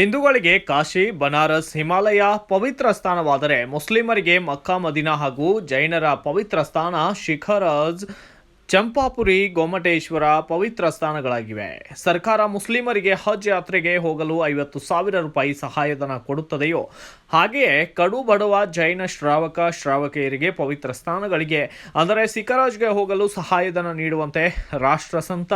ಹಿಂದೂಗಳಿಗೆ ಕಾಶಿ, ಬನಾರಸ್, ಹಿಮಾಲಯ ಪವಿತ್ರ ಸ್ಥಾನವಾದರೆ ಮುಸ್ಲಿಮರಿಗೆ ಮಕ್ಕಾ, ಮದಿನಾ ಹಾಗೂ ಜೈನರ ಪವಿತ್ರ ಸ್ಥಾನ ಶಿಖರಜ್, ಚಂಪಾಪುರಿ, ಗೊಮ್ಮಟೇಶ್ವರ ಪವಿತ್ರ ಸ್ಥಾನಗಳಾಗಿವೆ. ಸರ್ಕಾರ ಮುಸ್ಲಿಮರಿಗೆ ಹಜ್ ಯಾತ್ರೆಗೆ ಹೋಗಲು 50,000 ರೂಪಾಯಿ ಸಹಾಯಧನ ಕೊಡುತ್ತದೆಯೋ ಹಾಗೆಯೇ ಕಡು ಬಡವ ಜೈನ ಶ್ರಾವಕಿಯರಿಗೆ ಪವಿತ್ರ ಸ್ಥಾನಗಳಿಗೆ ಅಂದರೆ ಶಿಖರಜ್ಗೆ ಹೋಗಲು ಸಹಾಯಧನ ನೀಡುವಂತೆ ರಾಷ್ಟ್ರಸಂತ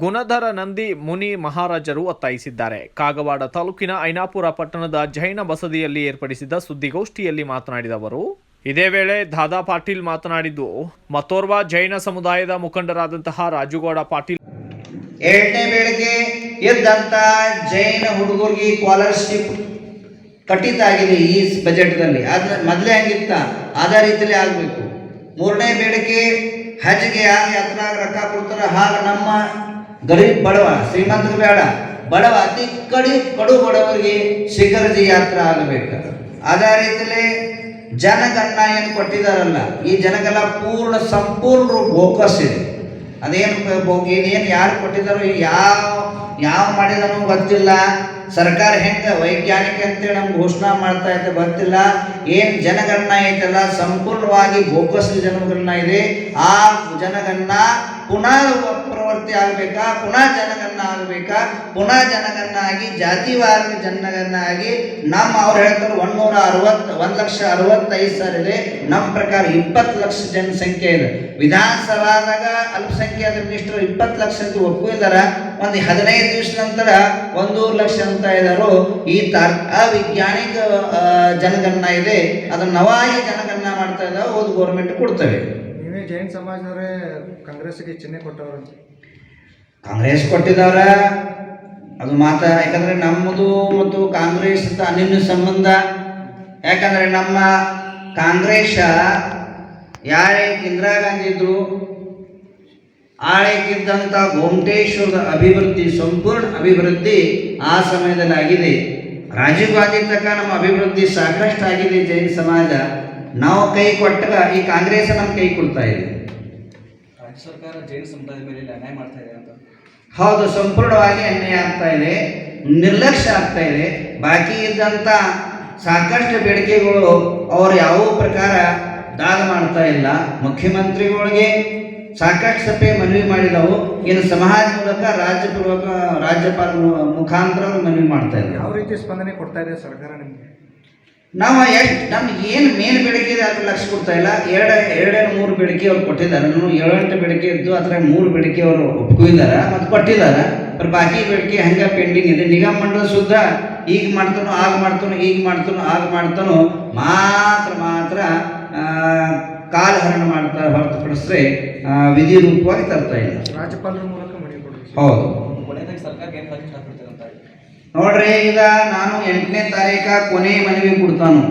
ಗುಣಧರ ನಂದಿ ಮುನಿ ಮಹಾರಾಜರು ಒತ್ತಾಯಿಸಿದ್ದಾರೆ. ಕಾಗವಾಡ ತಾಲೂಕಿನ ಐನಾಪುರ ಪಟ್ಟಣದ ಜೈನ ಬಸದಿಯಲ್ಲಿ ಏರ್ಪಡಿಸಿದ್ದ ಸುದ್ದಿಗೋಷ್ಠಿಯಲ್ಲಿ ಮಾತನಾಡಿದ ಅವರು, ಇದೇ ವೇಳೆ ದಾದಾ ಪಾಟೀಲ್ ಮಾತನಾಡಿದ್ದು, ಮತ್ತೋರ್ವ ಜೈನ ಸಮುದಾಯದ ಮುಖಂಡರಾದಂತಹ ರಾಜುಗೌಡ ಪಾಟೀಲ್ ಎರಡನೇ ಬೇಡಿಕೆ ಇದ್ದಂತ ಜೈನ ಹುಡುಗರಿಗೆ ಸ್ಕಾಲರ್ಶಿಪ್ ಕಟ್ಟಿತಾಗಿದೆ ಈ ಬಜೆಟ್ದಲ್ಲಿ. ಅದ್ರ ಮೊದಲೇ ಹಂಗಿತ್ತ, ಅದೇ ರೀತಿಯಲ್ಲಿ ಆಗಬೇಕು. ಮೂರನೇ ಬೇಡಿಕೆ ಹಜ್ಗೆ ಯಾತ್ರಾಗ ರೊಕ್ಕ ಕೊಡ್ತಾರೆ, ಹಾಗೆ ನಮ್ಮ ಗರೀಬ್ ಬಡವ, ಶ್ರೀಮಂತರು ಬೇಡ, ಬಡವ ಅತಿ ಕಡು ಬಡವರಿಗೆ ಶಿಖರಜಿ ಯಾತ್ರೆ ಆಗಬೇಕು. ಅದೇ ರೀತಿಯಲ್ಲಿ ಜನಗಣನ ಏನು ಕೊಟ್ಟಿದಾರಲ್ಲ, ಈ ಜನಗೆಲ್ಲ ಸಂಪೂರ್ಣ ಬೋಕಸ್ ಇದೆ. ಅದೇನು ಇದೇನು ಯಾರು ಕೊಟ್ಟಿದ್ದಾರೋ, ಯಾವ ಮಾಡಿದಾನೋ ಗೊತ್ತಿಲ್ಲ. ಸರ್ಕಾರ ಹೆಂಗೆ ವೈಜ್ಞಾನಿಕ ಅಂತೇಳಿ ನಮ್ಗೆ ಘೋಷಣೆ ಮಾಡ್ತಾ ಇದ್ದ ಗೊತ್ತಿಲ್ಲ. ಏನು ಜನಗಣನ ಐತಲ್ಲ ಸಂಪೂರ್ಣವಾಗಿ ಬೋಕಸ್ ಜನಗಣನ ಇದೆ. ಆ ಜನಗಣನ ಪುನಃ ಪ್ರವೃತ್ತಿ ಆಗಬೇಕಾ, ಪುನಃ ಜನಗಣನ ಆಗಬೇಕಾ, ಪುನಃ ಜನಗಣನ ಆಗಿ ಜಾತಿವಾರ ಜನಗಣನ ಆಗಿ ನಮ್ಮ ಅವ್ರು ಹೇಳ್ತಾರೆ 1,65,000 ಇದೆ. ನಮ್ಮ ಪ್ರಕಾರ 20 ಲಕ್ಷ ಜನಸಂಖ್ಯೆ ಇದೆ. ವಿಧಾನಸಭಾದಾಗ ಅಲ್ಪಸಂಖ್ಯಾತ ಮಿನಿಸ್ಟರ್ 20 ಲಕ್ಷ ಅಂತ ಒಪ್ಪಿದ್ದಾರೆ. ಒಂದು 15 ದಿವಸ ನಂತರ 1 ಲಕ್ಷ ಅಂತ ಇದ್ದಾರೋ. ಈ ಅವೈಜ್ಞಾನಿಕ ಜನಗಣನ ಇದೆ, ಅದನ್ನ ನವಾಗಿ ಜನಗಣನ ಮಾಡ್ತಾ ಇದ್ದಾವೆ. ಓದು ಗೌರ್ಮೆಂಟ್ ಕೊಡ್ತವೆ. ನೀವೇ ಜೈನ್ ಸಮಾಜದವರೇ ಕಾಂಗ್ರೆಸ್ಗೆ ಚಿಹ್ನೆ ಕೊಟ್ಟವರು. ಕಾಂಗ್ರೆಸ್ ಕೊಟ್ಟಿದವ್ರ ಅದು ಮಾತಾ. ಯಾಕಂದ್ರೆ ನಮ್ಮದು ಮತ್ತು ಕಾಂಗ್ರೆಸ್ ಅನ್ಯೋನ್ಯ ಸಂಬಂಧ. ಯಾಕಂದ್ರೆ ನಮ್ಮ ಕಾಂಗ್ರೆಸ್ ಯಾರೇ ಇಂದಿರಾ ಗಾಂಧಿ ಇದ್ರು, ಆಳಕ್ಕಿದ್ದಂಥ ಗೊಮ್ಮಟೇಶ್ವರದ ಅಭಿವೃದ್ಧಿ, ಸಂಪೂರ್ಣ ಅಭಿವೃದ್ಧಿ ಆ ಸಮಯದಲ್ಲಿ ಆಗಿದೆ. ರಾಜೀವ್ ಗಾಂಧಿ ತನಕ ನಮ್ಮ ಅಭಿವೃದ್ಧಿ ಸಾಕಷ್ಟು ಆಗಿದೆ. ಜೈನ ಸಮಾಜ ನಾವು ಕೈ ಕೊಟ್ಟಾಗ ಈ ಕಾಂಗ್ರೆಸ್ ನಮ್ಮ ಕೈ ಕೊಡ್ತಾ ಇದೆ. ರಾಜ್ಯ ಸರ್ಕಾರ ಜೈನ ಸಮುದಾಯದ ಮೇಲೆ ಅನ್ಯಾಯ ಮಾಡ್ತಾ ಇದೆ ಅಂತ. ಹೌದು, ಸಂಪೂರ್ಣವಾಗಿ ಅನ್ಯಾಯ ಆಗ್ತಾ ಇದೆ, ನಿರ್ಲಕ್ಷ್ಯ ಆಗ್ತಾ ಇದೆ. ಬಾಕಿ ಇದ್ದಂಥ ಸಾಕಷ್ಟು ಬೇಡಿಕೆಗಳು ಅವರು ಯಾವ ಪ್ರಕಾರ ದಾದ ಮಾಡ್ತಾ ಇಲ್ಲ. ಮುಖ್ಯಮಂತ್ರಿಗಳಿಗೆ ಸಾಕಷ್ಟು ಸಭೆ ಮನವಿ ಮಾಡಿದವು. ಇನ್ನು ಸಮಾಜ ಮೂಲಕ ರಾಜ್ಯಪಾಲ ಮುಖಾಂತರ ಮನವಿ ಮಾಡ್ತಾ ಇದ್ದಾರೆ. ಯಾವ ರೀತಿ ಸ್ಪಂದನೆ ಕೊಡ್ತಾ ಇದೆ ಸರ್ಕಾರ ನಿಮಗೆ? ನಾವು ನಮ್ಗೆ ಏನು ಮೇನ್ ಬೇಡಿಕೆ ಇದೆ ಅದ್ರ ಲಕ್ಷ ಕೊಡ್ತಾ ಇಲ್ಲ. 2-3 ಬೇಡಿಕೆ ಅವ್ರು ಕೊಟ್ಟಿದ್ದಾರೆ. 7-8 ಬೇಡಿಕೆ ಇದ್ದು ಅದರ 3 ಬೇಡಿಕೆ ಅವರು ಒಪ್ಪಿದ್ದಾರೆ ಮತ್ತು ಕೊಟ್ಟಿದ್ದಾರೆ. ಬಾಕಿ ಬೇಡಿಕೆ ಹಂಗೆ ಪೆಂಡಿಂಗ್ ಇದೆ. ನಿಗಮ ಮಂಡಳ ಸುದ್ದ ಈಗ ಮಾಡ್ತಾನೋ, ಆಗ ಮಾಡ್ತಾನೋ, ಈಗ ಮಾಡ್ತಾನೋ, ಆಗ ಮಾಡ್ತಾನೋ ಮಾತ್ರ ಕಾಲಹರಣ ಮಾಡ್ತಾರೆ ಹೊರತುಪಡಿಸ್ರೆ ವಿಧಿ ರೂಪವಾಗಿ ತರ್ತಾ ಇಲ್ಲ. ರಾಜ್ಯಪಾಲರ ಮೂಲಕ ಮನವಿ ಕೊಡೋದು. ಹೌದು. ಕೊನೆಯದಾಗಿ ಸರ್ಕಾರಕ್ಕೆ ಏನು ಹೇಳಕ್ಕೆ ಇಷ್ಟಪಡ್ತೀರ ಅಂತ? ನೋಡ್ರಿ, ಈಗ ನಾನು 8ನೇ ತಾರೀಕು ಕೊನೆ ಮನವಿ ಕೊಡ್ತಾನು.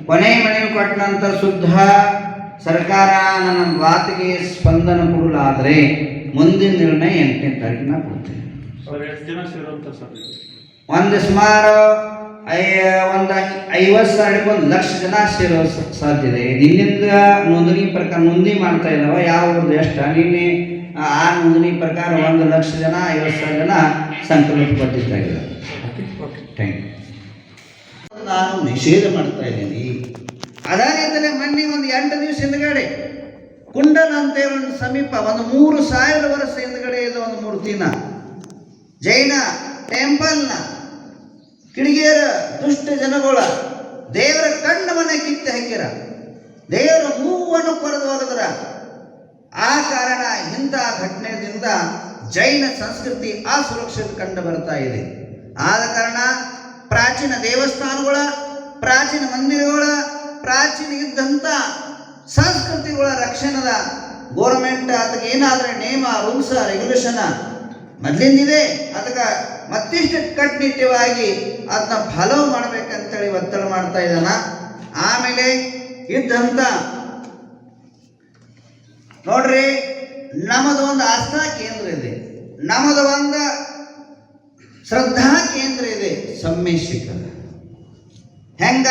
ಕೊನೆ ಮನವಿ ಕೊಟ್ಟ ನಂತರ ಶುದ್ಧ ಸರ್ಕಾರ ನನ್ನ ಮಾತಿಗೆ ಸ್ಪಂದನ ಕೊಡಲಾದರೆ ಮುಂದಿನ ನಿರ್ಣಯ 8ನೇ ತಾರೀಕಿನ ಕೊಡ್ತೇನೆ. ಒಂದು ಸುಮಾರು 50,000 ಲಕ್ಷ ಜನ ಸೇರೋ ಸಾಧ್ಯತೆ. ನಿನ್ನಿಂದ ನೋಂದಣಿ ಪ್ರಕಾರ ನೋಂದಣಿ ಮಾಡ್ತಾ ಇದ್ದಾವೆ. ಯಾವ ಊರ್ದು ಎಷ್ಟು ನಿನ್ನೆ ಆ ನೋಂದಣಿ ಪ್ರಕಾರ 1 ಲಕ್ಷ ಜನ 50,000 ಜನ ಸಂಕಲ್ಪಬದ್ಧರಾಗಿದ್ದಾರೆ. Thank you. ನಾನು ನಿಷೇಧ ಮಾಡ್ತಾ ಇದ್ದೀನಿ. ಅದೇ ರೀತಿಯೇ ಮೊನ್ನೆ ಒಂದು 8 ದಿವಸ ಹಿಂದ್ಗಡೆ ಕುಂಡಲ ಅಂತ ಒಂದು ಸಮೀಪ ಒಂದು 3,000 ವರ್ಷ ಹಿಂದ್ಗಡೆ ಇದು ಒಂದು ಮೂರ್ತಿನ ಜೈನ ಟೆಂಪಲ್ನ ಕಿಡಿಗೇರ ದುಷ್ಟ ಜನಗಳ ದೇವರ ಕಣ್ಣವನ್ನ ಕಿತ್ತು ಹಾಕಿರ, ದೇವರ ಮೂವನ್ನು ಕೊರೆದು ಹೋಗದ್ರ. ಆ ಕಾರಣ ಇಂಥ ಘಟನೆಯಿಂದ ಜೈನ ಸಂಸ್ಕೃತಿ ಅಸುರಕ್ಷಿತ ಕಂಡು ಬರ್ತಾ ಇದೆ. ಆದ ಕಾರಣ ಪ್ರಾಚೀನ ದೇವಸ್ಥಾನಗಳ, ಪ್ರಾಚೀನ ಮಂದಿರಗಳ, ಪ್ರಾಚೀನ ಇದ್ದಂಥ ಸಂಸ್ಕೃತಿಗಳ ರಕ್ಷಣದ ಗೋರ್ಮೆಂಟ್ ಅದಕ್ಕೆ ಏನಾದರೆ ನೇಮ, ರೂಲ್ಸ್, ರೆಗ್ಯುಲೇಷನ್ ಮೊದಲಿಂದಿದೆ. ಅದಕ್ಕೆ ಮತ್ತಿಷ್ಟು ಕಟ್ಟುನಿಟ್ಟವಾಗಿ ಅದನ್ನ ಫಾಲೋ ಮಾಡ್ಬೇಕಂತೇಳಿ ಒತ್ತಡ ಮಾಡ್ತಾ ಇದ್ದಾನ. ಆಮೇಲೆ ಇದ್ದಂಥ ನೋಡ್ರಿ, ನಮ್ಮದು ಒಂದು ಆಸ್ಥಾ ಕೇಂದ್ರ ಇದೆ, ನಮ್ಮದು ಒಂದು ಶ್ರದ್ಧಾ ಕೇಂದ್ರ ಇದೆ ಸಮ್ಮೇಶಿಕ. ಹೆಂಗ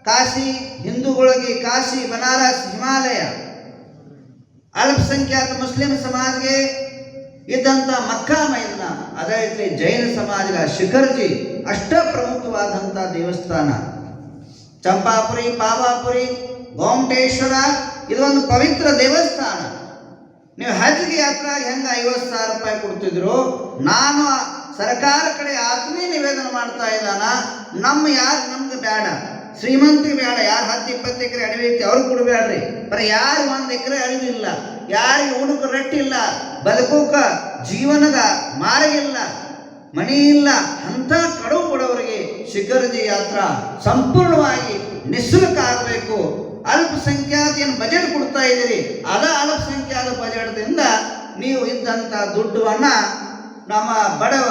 ಕಾಶಿ ಹಿಂದೂಗಳಿಗೆ ಕಾಶಿ, ಬನಾರಸ್, ಹಿಮಾಲಯ, ಅಲ್ಪಸಂಖ್ಯಾತ ಮುಸ್ಲಿಂ ಸಮಾಜ್ಗೆ ಇದ್ದಂಥ ಮಕ್ಕಾ ಮೈದಾನ, ಅದೇ ರೀತಿ ಜೈನ ಸಮಾಜದ ಶಿಖರ್ಜಿ ಅಷ್ಟ ಪ್ರಮುಖವಾದಂಥ ದೇವಸ್ಥಾನ. ಚಂಪಾಪುರಿ, ಪಾವಾಪುರಿ, ಗೋಮಟೇಶ್ವರ ಇದೊಂದು ಪವಿತ್ರ ದೇವಸ್ಥಾನ. ನೀವು ಹಜ್ಗೆ ಯಾತ್ರಾಗಿ ಹೆಂಗೆ 50,000 ರೂಪಾಯಿ ಕೊಡ್ತಿದ್ರು, ನಾನು ಸರ್ಕಾರ ಕಡೆ ಆತ್ಮೀಯ ನಿವೇದನ ಮಾಡ್ತಾ ಇದ್ದಾನ. ನಮ್ಗೆ ಬೇಡ, ಶ್ರೀಮಂತಿಗೆ ಬೇಡ, ಯಾರು 10-20 ಎಕರೆ ಅಡವಿ ಐತಿ ಅವ್ರಿಗೆ ಕೊಡಬೇಡ್ರಿ. ಬರೀ ಯಾರು 1 ಎಕರೆ ಅಡವಿ ಇಲ್ಲ, ಯಾರಿಗೆ ಉಣಕ್ಕೆ ರೊಟ್ಟಿಲ್ಲ, ಬದುಕೋಕ ಜೀವನದ ಮಾರ್ಗ ಇಲ್ಲ, ಮನಿ ಇಲ್ಲ, ಅಂಥ ಕಡುವು ಬಡವರಿಗೆ ಶಿಖರಜಿ ಯಾತ್ರಾ ಸಂಪೂರ್ಣವಾಗಿ ನಿಶುಲ್ಕ ಆಗಬೇಕು. ಅಲ್ಪಸಂಖ್ಯಾತ ಏನು ಬಜೆಟ್ ಕೊಡ್ತಾ ಇದ್ದೀರಿ, ಅದ ಅಲ್ಪಸಂಖ್ಯಾತ ಬಜೆಟ್ದಿಂದ ನೀವು ಇದ್ದಂಥ ದುಡ್ಡನ್ನು ನಮ್ಮ ಬಡವ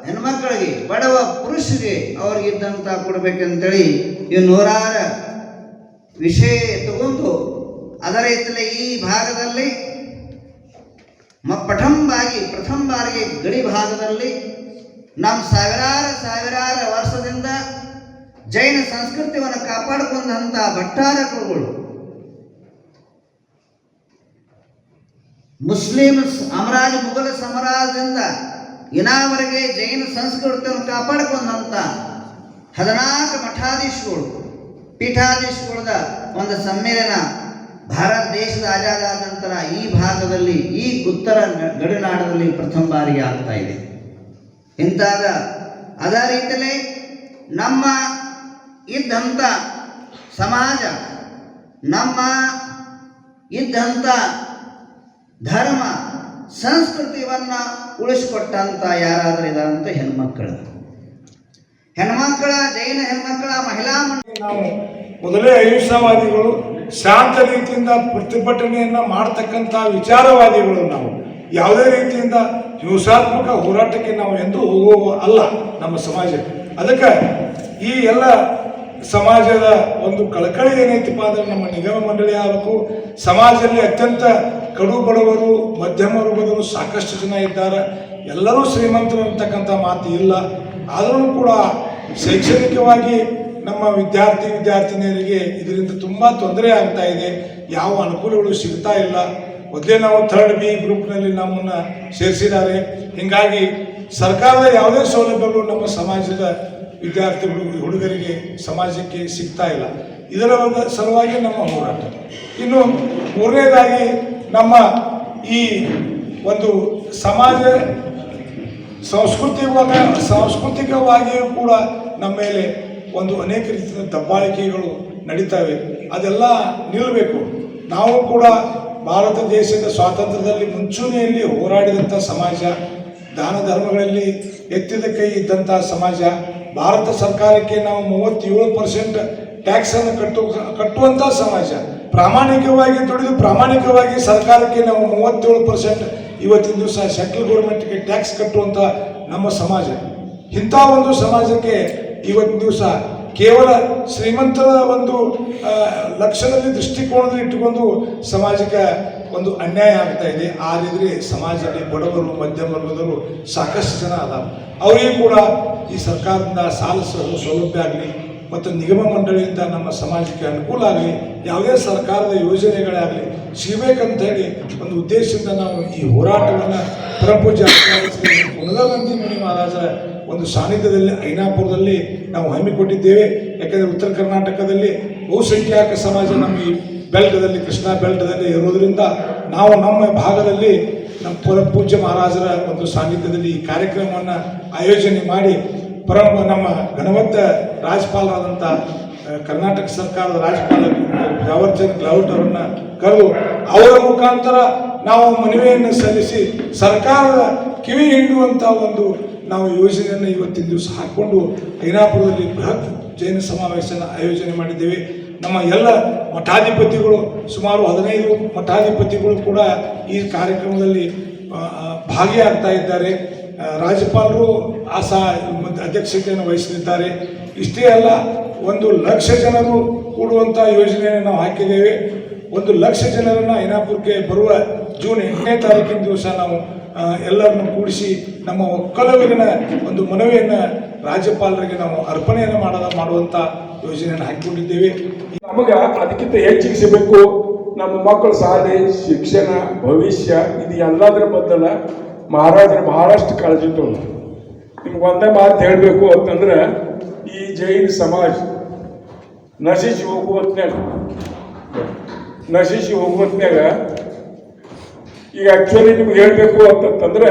ಹೆಣ್ಮಕ್ಕಳಿಗೆ, ಬಡವ ಪುರುಷರಿಗೆ ಅವ್ರಿಗೆ ಇದ್ದಂಥ ಕೊಡ್ಬೇಕಂತೇಳಿ ಇವು 100 ವಿಷಯ ತಗೊಂಡು ಅದರ ರೀತಿಯಲ್ಲಿ ಈ ಭಾಗದಲ್ಲಿ ಪ್ರಥಮ ಬಾರಿಗೆ ಗಡಿ ಭಾಗದಲ್ಲಿ ನಮ್ಮ ಸಾವಿರಾರು ವರ್ಷದಿಂದ ಜೈನ ಸಂಸ್ಕೃತಿಯನ್ನು ಕಾಪಾಡಿಕೊಂಡಂಥ ಭಟ್ಟಾರಕರುಗಳು ಮುಸ್ಲಿಂ ಮುಘಲ ಸಾಮ್ರಾಜ್ಯದಿಂದ ಇನ್ನಾವರೆಗೆ ಜೈನ ಸಂಸ್ಕೃತಿಯನ್ನು ಕಾಪಾಡಿಕೊಂಡಂಥ 14 ಮಠಾಧೀಶಗಳು, ಪೀಠಾಧೀಶಗಳದ ಒಂದು ಸಮ್ಮೇಳನ ಭಾರತ ದೇಶದ ಆಜಾದ ನಂತರ ಈ ಭಾಗದಲ್ಲಿ, ಈ ಉತ್ತರ ಗಡಿನಾಡದಲ್ಲಿ ಪ್ರಥಮ ಬಾರಿಗೆ ಆಗ್ತಾ ಇದೆ. ಇಂತಾಗ ಅದೇ ರೀತಿಯಲ್ಲಿ ನಮ್ಮ ಇದ್ದಂಥ ಸಮಾಜ, ನಮ್ಮ ಇದ್ದಂಥ ಧರ್ಮ ಸಂಸ್ಕೃತಿಯನ್ನು ಉಳಿಸಿಕೊಟ್ಟಂಥ ಯಾರಾದರೂ ಇದಾರಂತ ಹೆಣ್ಮಕ್ಕಳು, ಜೈನ ಹೆಣ್ಮಕ್ಕಳ ಮಹಿಳಾ ನಾವು ಮೊದಲೇ ಅಹಿಂಸಾವಾದಿಗಳು, ಶಾಂತ ರೀತಿಯಿಂದ ಪ್ರತಿಭಟನೆಯನ್ನು ಮಾಡ್ತಕ್ಕಂಥ ವಿಚಾರವಾದಿಗಳು. ನಾವು ಯಾವುದೇ ರೀತಿಯಿಂದ ಹಿಂಸಾತ್ಮಕ ಹೋರಾಟಕ್ಕೆ ನಾವು ಎಂದೂ ಹೋಗುವ ಅಲ್ಲ ನಮ್ಮ ಸಮಾಜ. ಅದಕ್ಕೆ ಈ ಎಲ್ಲ ಸಮಾಜದ ಒಂದು ಕಳಕಳಿ ಏನೈತಿಪ್ಪ ಅಂದರೆ ನಮ್ಮ ನಿಗಮ ಮಂಡಳಿ ಆಗಬೇಕು. ಸಮಾಜದಲ್ಲಿ ಅತ್ಯಂತ ಕಡು ಬಡವರು, ಮಧ್ಯಮ ವರ್ಗದವರು ಸಾಕಷ್ಟು ಜನ ಇದ್ದಾರೆ. ಎಲ್ಲರೂ ಶ್ರೀಮಂತರು ಅಂತಕ್ಕಂಥ ಮಾತು ಇಲ್ಲ. ಆದರೂ ಕೂಡ ಶೈಕ್ಷಣಿಕವಾಗಿ ನಮ್ಮ ವಿದ್ಯಾರ್ಥಿನಿಯರಿಗೆ ಇದರಿಂದ ತುಂಬ ತೊಂದರೆ ಆಗ್ತಾ ಇದೆ. ಯಾವ ಅನುಕೂಲಗಳು ಸಿಗ್ತಾ ಇಲ್ಲ. ಮೊದಲೇ ನಾವು 3rd B ಗ್ರೂಪ್ನಲ್ಲಿ ನಮ್ಮನ್ನು ಸೇರಿಸಿದ್ದಾರೆ. ಹೀಗಾಗಿ ಸರ್ಕಾರದ ಯಾವುದೇ ಸೌಲಭ್ಯಗಳು ನಮ್ಮ ಸಮಾಜದ ವಿದ್ಯಾರ್ಥಿಗಳು, ಹುಡುಗರಿಗೆ, ಸಮಾಜಕ್ಕೆ ಸಿಗ್ತಾ ಇಲ್ಲ. ಇದರ ಸಲುವಾಗಿ ನಮ್ಮ ಹೋರಾಟ. ಇನ್ನು 3ನೇದಾಗಿ ನಮ್ಮ ಈ ಒಂದು ಸಮಾಜ ಸಾಂಸ್ಕೃತಿಕವಾಗಿಯೂ ಕೂಡ ನಮ್ಮ ಮೇಲೆ ಒಂದು ಅನೇಕ ರೀತಿಯ ದಬ್ಬಾಳಿಕೆಗಳು ನಡೀತವೆ. ಅದೆಲ್ಲ ನಿಲ್ಲಬೇಕು. ನಾವು ಕೂಡ ಭಾರತ ದೇಶದ ಸ್ವಾತಂತ್ರ್ಯದಲ್ಲಿ ಮುಂಚೂಣಿಯಲ್ಲಿ ಹೋರಾಡಿದಂಥ ಸಮಾಜ, ದಾನ ಧರ್ಮಗಳಲ್ಲಿ ಎತ್ತಿದ ಕೈ ಇದ್ದಂಥ ಸಮಾಜ. ಭಾರತ ಸರ್ಕಾರಕ್ಕೆ ನಾವು 37% ಟ್ಯಾಕ್ಸನ್ನು ಕಟ್ಟುವಂಥ ಸಮಾಜ. ಪ್ರಾಮಾಣಿಕವಾಗಿ ದುಡಿದು ಪ್ರಾಮಾಣಿಕವಾಗಿ ಸರ್ಕಾರಕ್ಕೆ ನಾವು 37% ಇವತ್ತಿನ ದಿವಸ ಸೆಂಟ್ರಲ್ ಗೌರ್ಮೆಂಟ್ಗೆ ಟ್ಯಾಕ್ಸ್ ಕಟ್ಟುವಂಥ ನಮ್ಮ ಸಮಾಜ. ಇಂಥ ಒಂದು ಸಮಾಜಕ್ಕೆ ಇವತ್ತಿನ ದಿವಸ ಕೇವಲ ಶ್ರೀಮಂತರ ಒಂದು ಲಕ್ಷ್ಯದಲ್ಲಿ ದೃಷ್ಟಿಕೋನದಲ್ಲಿ ಇಟ್ಟುಕೊಂಡು ಸಮಾಜಕ್ಕೆ ಒಂದು ಅನ್ಯಾಯ ಆಗ್ತಾ ಇದೆ. ಆದ್ರೆ ಸಮಾಜದಲ್ಲಿ ಬಡವರು, ಮಧ್ಯಮ ವರ್ಗದವರು ಸಾಕಷ್ಟು ಜನ ಅದಾವೆ. ಅವರಿಗೂ ಕೂಡ ಈ ಸರ್ಕಾರದಿಂದ ಸಾಲ ಸೌಲಭ್ಯ ಆಗಲಿ ಮತ್ತು ನಿಗಮ ಮಂಡಳಿಯಿಂದ ನಮ್ಮ ಸಮಾಜಕ್ಕೆ ಅನುಕೂಲ ಆಗಲಿ, ಯಾವುದೇ ಸರ್ಕಾರದ ಯೋಜನೆಗಳಾಗಲಿ ಸಿಗಬೇಕಂತ ಹೇಳಿ ಒಂದು ಉದ್ದೇಶದಿಂದ ನಾವು ಈ ಹೋರಾಟವನ್ನು ಪರಮಪೂಜ್ಯ ಪುನರಾನಂದಿ ಮುನಿ ಮಹಾರಾಜರ ಒಂದು ಸಾನ್ನಿಧ್ಯದಲ್ಲಿ ಐನಾಪುರದಲ್ಲಿ ನಾವು ಹಮ್ಮಿಕೊಂಡಿದ್ದೇವೆ. ಯಾಕೆಂದರೆ ಉತ್ತರ ಕರ್ನಾಟಕದಲ್ಲಿ ಬಹುಸಂಖ್ಯಾತ ಸಮಾಜ ನಮ್ಮ ಈ ಬೆಲ್ಟದಲ್ಲಿ, ಕೃಷ್ಣಾ ಬೆಲ್ಟದಲ್ಲಿ ಇರೋದರಿಂದ ನಾವು ನಮ್ಮ ಭಾಗದಲ್ಲಿ ನಮ್ಮ ಪರಮಪೂಜ್ಯ ಮಹಾರಾಜರ ಒಂದು ಸಾನ್ನಿಧ್ಯದಲ್ಲಿ ಈ ಕಾರ್ಯಕ್ರಮವನ್ನು ಆಯೋಜನೆ ಮಾಡಿ ನಮ್ಮ ಘನವತ್ತ ರಾಜ್ಯಪಾಲರಾದಂಥ ಕರ್ನಾಟಕ ಸರ್ಕಾರದ ರಾಜ್ಯಪಾಲ ಥಾವರ್ಚಂದ್ ಗೆಹ್ಲೋಟ್ ಅವರನ್ನು ಕರೆದು ಅವರ ಮುಖಾಂತರ ನಾವು ಮನವಿಯನ್ನು ಸಲ್ಲಿಸಿ ಸರ್ಕಾರದ ಕಿವಿ ಹಿಂಡುವಂಥ ಒಂದು ನಾವು ಯೋಜನೆಯನ್ನು ಇವತ್ತಿನ ದಿವಸ ಹಾಕ್ಕೊಂಡು ಐನಾಪುರದಲ್ಲಿ ಬೃಹತ್ ಜೈನ ಸಮಾವೇಶನ ಆಯೋಜನೆ ಮಾಡಿದ್ದೇವೆ. ನಮ್ಮ ಎಲ್ಲ ಮಠಾಧಿಪತಿಗಳು, ಸುಮಾರು 15 ಮಠಾಧಿಪತಿಗಳು ಕೂಡ ಈ ಕಾರ್ಯಕ್ರಮದಲ್ಲಿ ಭಾಗಿಯಾಗ್ತಾ ಇದ್ದಾರೆ. ರಾಜ್ಯಪಾಲರು ಅಧ್ಯಕ್ಷತೆಯನ್ನು ವಹಿಸಲಿದ್ದಾರೆ. ಇಷ್ಟೇ ಅಲ್ಲ, 1,00,000 ಜನರು ಕೂಡುವಂಥ ಯೋಜನೆಯನ್ನು ನಾವು ಹಾಕಿದ್ದೇವೆ. 1,00,000 ಜನರನ್ನು ಐನಾಪುರಕ್ಕೆ ಬರುವ ಜೂನ್ 8ನೇ ತಾರೀಕಿನ ದಿವಸ ನಾವು ಎಲ್ಲರನ್ನು ಕೂಡಿಸಿ ನಮ್ಮ ಒಕ್ಕಲುವಿನ ಒಂದು ಮನವಿಯನ್ನು ರಾಜ್ಯಪಾಲರಿಗೆ ನಾವು ಅರ್ಪಣೆಯನ್ನು ಮಾಡುವಂಥ ಯೋಜನೆಯನ್ನು ಹಾಕಿಕೊಂಡಿದ್ದೇವೆ. ನಮಗೆ ಅದಕ್ಕಿಂತ ಹೆಚ್ಚಿಗೆ ಸಿಗಬೇಕು. ನಮ್ಮ ಮಕ್ಕಳು ಶಾಲೆ, ಶಿಕ್ಷಣ, ಭವಿಷ್ಯ ಇದು ಎಲ್ಲದರ ಬದಲ ಮಹಾರಾಜರು ಬಹಳಷ್ಟು ಕಾಳಜಿ ತಗೊಂಡು ನಿಮ್ಗೆ ಒಂದೇ ಮಾತು ಹೇಳಬೇಕು ಅಂತಂದ್ರೆ ಈ ಜೈನ ಸಮಾಜ ನಶಿಸಿ ಹೋಗುವತ್ನ್ಯಾಗ ಈಗ ಆಕ್ಚುಲಿ ನಿಮ್ಗೆ ಹೇಳಬೇಕು ಅಂತಂತಂದ್ರೆ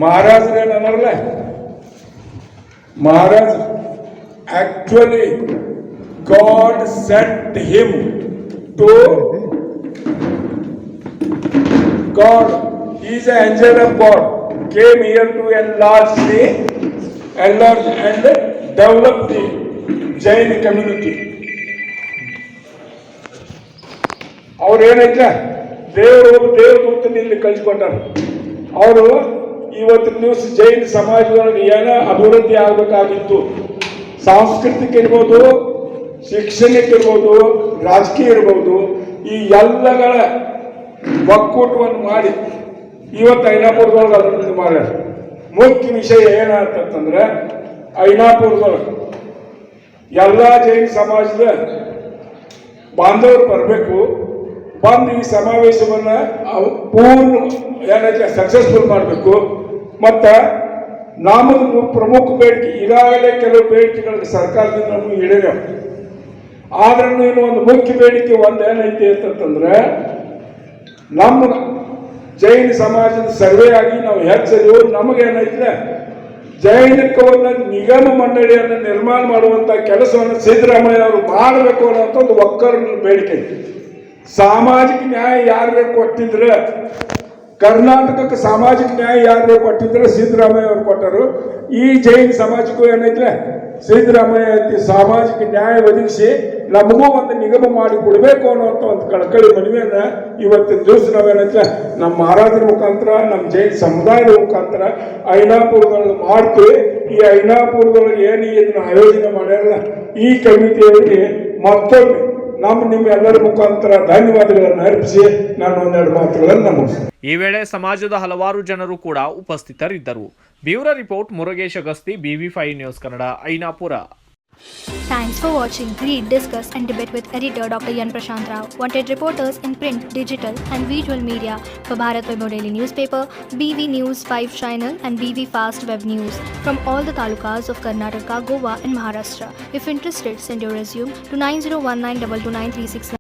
ಮಹಾರಾಜರೇನು ಅನ್ನರಲ್ಲ, Maharaja actually god sent him to God, he is an angel of God, came here to enlarge and develop the Jain community. ಅವ್ರು ಏನೈತೆ ದೇವರು ದೂತನ ಇಲ್ಲಿ ಕಳಿಸ್ಕೊಟ್ಟಾರ. ಅವರು ಇವತ್ತಿನ ದಿವಸ ಜೈನ ಸಮಾಜದೊಳಗೆ ಏನೋ ಅಭಿವೃದ್ಧಿ ಆಗಬೇಕಾಗಿತ್ತು, ಸಾಂಸ್ಕೃತಿಕ ಇರ್ಬೋದು, ಶಿಕ್ಷಣಕ್ಕೆ ಇರ್ಬೋದು, ರಾಜಕೀಯ ಇರ್ಬೋದು, ಈ ಎಲ್ಲಗಳ ಒಕ್ಕೂಟವನ್ನು ಮಾಡಿ ಇವತ್ತು ಐನಾಪುರದೊಳಗೆ ಅಭಿವೃದ್ಧಿ ಮಾಡ್ಯಾರ. ಮುಖ್ಯ ವಿಷಯ ಏನಂತಂದ್ರೆ ಐನಾಪುರದೊಳಗೆ ಎಲ್ಲ ಜೈನ ಸಮಾಜದ ಬಾಂಧವರು ಬರಬೇಕು, ಬಂದು ಈ ಸಮಾವೇಶವನ್ನ ಪೂರ್ಣ ಏನೈತೆ ಸಕ್ಸಸ್ಫುಲ್ ಮಾಡಬೇಕು. ಮತ್ತು ನಮ್ಮದು ಪ್ರಮುಖ ಬೇಡಿಕೆ, ಈಗಾಗಲೇ ಕೆಲವು ಬೇಡಿಕೆಗಳಿಗೆ ಸರ್ಕಾರದಿಂದ ನಮಗೆ ಈಡೇರ, ಆದ್ರೂ ಇನ್ನು ಒಂದು ಮುಖ್ಯ ಬೇಡಿಕೆ ಒಂದು ಏನೈತಿ ಅಂತಂದ್ರೆ ನಮ್ಮ ಜೈನ ಸಮಾಜದ ಸರ್ವೆ ಆಗಿ ನಾವು ಹೆಚ್ಚಿದೆವು. ನಮಗೇನೈತೆ ಜೈನಕ್ಕೆ ಒಂದು ನಿಗಮ ಮಂಡಳಿಯನ್ನು ನಿರ್ಮಾಣ ಮಾಡುವಂತ ಕೆಲಸವನ್ನು ಸಿದ್ದರಾಮಯ್ಯ ಅವರು ಮಾಡಬೇಕು ಅನ್ನೋಂಥ ಒಂದು ಒಕ್ಕರಿನ ಬೇಡಿಕೆ ಐತಿ. ಸಾಮಾಜಿಕ ನ್ಯಾಯ ಯಾರೇ ಕೊಟ್ಟಿದ್ರೆ, ಕರ್ನಾಟಕಕ್ಕೆ ಸಾಮಾಜಿಕ ನ್ಯಾಯ ಯಾರೇ ಕೊಟ್ಟಿದ್ರೆ ಸಿದ್ದರಾಮಯ್ಯ ಅವರು ಕೊಟ್ಟರು. ಈ ಜೈನ ಸಮಾಜಕ್ಕೂ ಏನೈತೆ ಸಿದ್ದರಾಮಯ್ಯ ಸಾಮಾಜಿಕ ನ್ಯಾಯ ಒದಗಿಸಿ ನಮಗೂ ಒಂದು ನಿಗಮ ಮಾಡಿ ಕೊಡಬೇಕು ಅನ್ನುವಂಥ ಒಂದು ಕಳಕಳಿ ಮನವಿಯನ್ನ ಇವತ್ತಿನ ದಿವಸ ನಾವೇನೈತೆ ನಮ್ಮ ಮಹಾರಾಜರ ಮುಖಾಂತರ, ನಮ್ಮ ಜೈನ ಸಮುದಾಯದ ಮುಖಾಂತರ ಐನಾಪುರದೊಳಗೆ ಮಾಡ್ತೀವಿ. ಈ ಐನಾಪುರದೊಳಗೆ ಏನು ಇದನ್ನ ಆಯೋಜನೆ ಮಾಡ್ಯಾರಲ್ಲ ಈ ಕಮಿಟಿಯವರಿಗೆ ಮತ್ತೊಮ್ಮೆ ನಿಮ್ಮೆಲ್ಲರ ಮುಖಾಂತರ ಧನ್ಯವಾದಗಳನ್ನು ಅರ್ಪಿಸಿ ನಾನು ಒಂದೆರಡು ಮಾತುಗಳನ್ನು ಮುಗಿಸ್ತೇನೆ. ಈ ವೇಳೆ ಸಮಾಜದ ಹಲವಾರು ಜನರು ಕೂಡ ಉಪಸ್ಥಿತರಿದ್ದರು. Bureau report Murugesh Agasti, BV5 news Kannada, Ainapur. Thanks for watching. Read, discuss and debate with editor Dr. Yan Prashant Rao. Wanted reporters in print, digital and visual media for Bharat Vaibhav Daily Newspaper, BV News 5 Channel and BV Fast Web News from all the talukas of Karnataka, Goa and Maharashtra. If interested, send your resume to 9019229369.